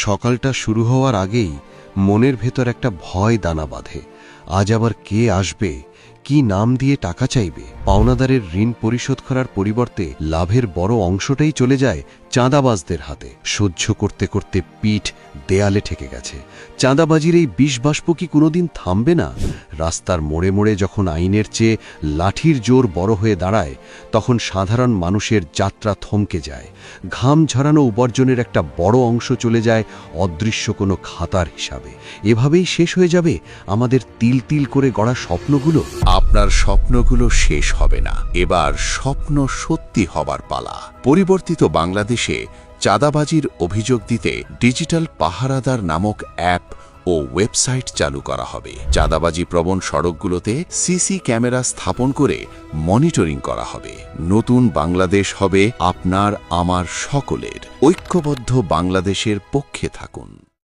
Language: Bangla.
সকালটা শুরু হওয়ার আগেই মনের ভেতর একটা ভয় দানা বাঁধে। আজ আবার কে আসবে, কি নাম দিয়ে টাকা চাইবে। পাওনাদারের ঋণ পরিশোধ করার পরিবর্তে লাভের বড় অংশটাই চলে যায় চাঁদাবাজদের হাতে। সহ্য করতে করতে পিঠ দেয়ালে ঠেকে গেছে। চাঁদাবাজির এই বিষবাষ্প কি কোনোদিন থামবে না? রাস্তার মোড়ে মোড়ে যখন আইনের চেয়ে লাঠির জোর বড় হয়ে দাঁড়ায়, তখন সাধারণ মানুষের যাত্রা থমকে যায়। ঘাম ঝরানো উপার্জনের একটা বড় অংশ চলে যায় অদৃশ্য কোনো খাতার হিসাবে। এভাবেই শেষ হয়ে যাবে আমাদের তিল তিল করে গড়া স্বপ্নগুলো। আপনার স্বপ্নগুলো শেষ হবে না। এবার স্বপ্ন সত্যি হবার পালা। পরিবর্তিত বাংলাদেশে চাঁদাবাজির অভিযোগ দিতে ডিজিটাল পাহারাদার নামক অ্যাপ ও ওয়েবসাইট চালু করা হবে। চাঁদাবাজি প্রবণ সড়কগুলোতে সিসি ক্যামেরা স্থাপন করে মনিটরিং করা হবে। নতুন বাংলাদেশ হবে আপনার আমার সকলের। ঐক্যবদ্ধ বাংলাদেশের পক্ষে থাকুন।